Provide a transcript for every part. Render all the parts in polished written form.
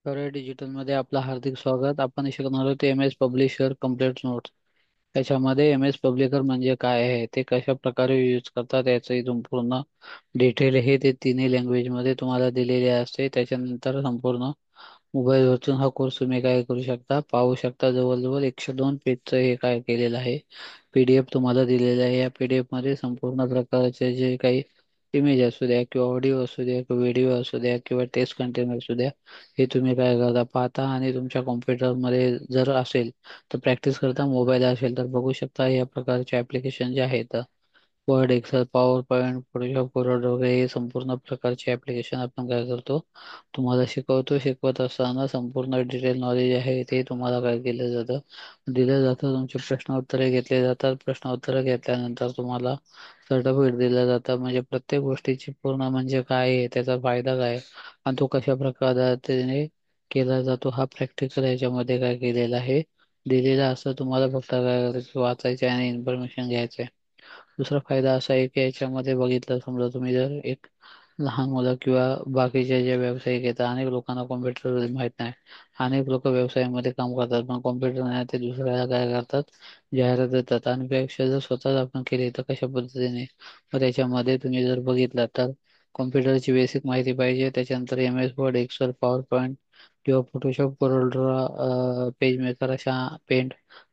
खरं डिजिटलमध्ये आपलं हार्दिक स्वागत. आपण शिकणार आहोत M S publisher complete notes. त्याच्यामध्ये एम एस पब्लिशर म्हणजे काय आहे, ते कशा प्रकारे यूज करतात याचंही संपूर्ण डिटेल हे ते तिन्ही लँग्वेजमध्ये तुम्हाला दिलेले असते. त्याच्यानंतर संपूर्ण मोबाईलवरतून हा कोर्स तुम्ही काय करू शकता, पाहू शकता. जवळजवळ 102 पेजचं हे काय केलेलं आहे, PDF तुम्हाला दिलेलं आहे. या PDF मध्ये संपूर्ण प्रकारचे जे काही इमेज असू द्या किंवा ऑडिओ असू द्या किंवा व्हिडिओ असू द्या किंवा टेक्स्ट कंटेंट असू द्या, हे तुम्ही काय करता पाहता. आणि तुमच्या कॉम्प्युटरमध्ये जर असेल तर प्रॅक्टिस करता, मोबाईल असेल तर बघू शकता. या प्रकारचे ॲप्लिकेशन जे आहेत, Word, Excel, PowerPoint, Photoshop, Corel वगैरे हे संपूर्ण प्रकारचे ॲप्लिकेशन आपण काय करतो, तुम्हाला शिकवतो. शिकवत असताना संपूर्ण डिटेल नॉलेज आहे ते तुम्हाला काय केलं जातं, दिलं जातं. तुमचे प्रश्न उत्तरे घेतले जातात. प्रश्न उत्तरे घेतल्यानंतर तुम्हाला सर्टिफिकेट दिलं जातं. म्हणजे प्रत्येक गोष्टीची पूर्ण म्हणजे काय आहे, त्याचा फायदा काय आहे, आणि तो कशा प्रकारे केला जातो, हा प्रॅक्टिकल याच्यामध्ये काय केलेला आहे, दिलेला असं. तुम्हाला फक्त काय करायचं, वाचायचं आणि इन्फॉर्मेशन घ्यायचं आहे. दुसरा फायदा असा आहे की याच्यामध्ये बघितलं, समजा तुम्ही जर एक लहान मुलं किंवा बाकीचे जे व्यावसायिक येतात, अनेक लोकांना कॉम्प्युटर माहीत नाही. अनेक लोक व्यवसायामध्ये काम करतात पण कॉम्प्युटर नाही, ते दुसऱ्याला काय करतात, जाहिरात देतात. आणि त्यापेक्षा जर स्वतःच आपण केली तर कशा पद्धतीने, मग त्याच्यामध्ये तुम्ही जर बघितलं तर कॉम्प्युटरची बेसिक माहिती पाहिजे. त्याच्यानंतर MS Word, Excel, PowerPoint किंवा Photoshop, Corel Draw, PageMaker, अशा पेंट,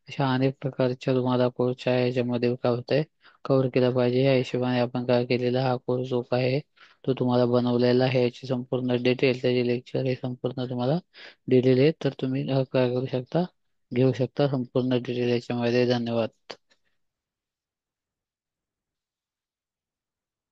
अशा अनेक प्रकारच्या तुम्हाला कोर्सच्या याच्यामध्ये काय होतंय, कव्हर केला पाहिजे. या हिशोबाने आपण काय केलेला, हा कोर्स जो काय आहे तो तुम्हाला बनवलेला आहे. याची संपूर्ण डिटेल, त्याचे लेक्चर हे संपूर्ण तुम्हाला दिलेले आहेत. तर तुम्ही काय करू शकता, घेऊ शकता संपूर्ण डिटेल याच्यामध्ये. धन्यवाद.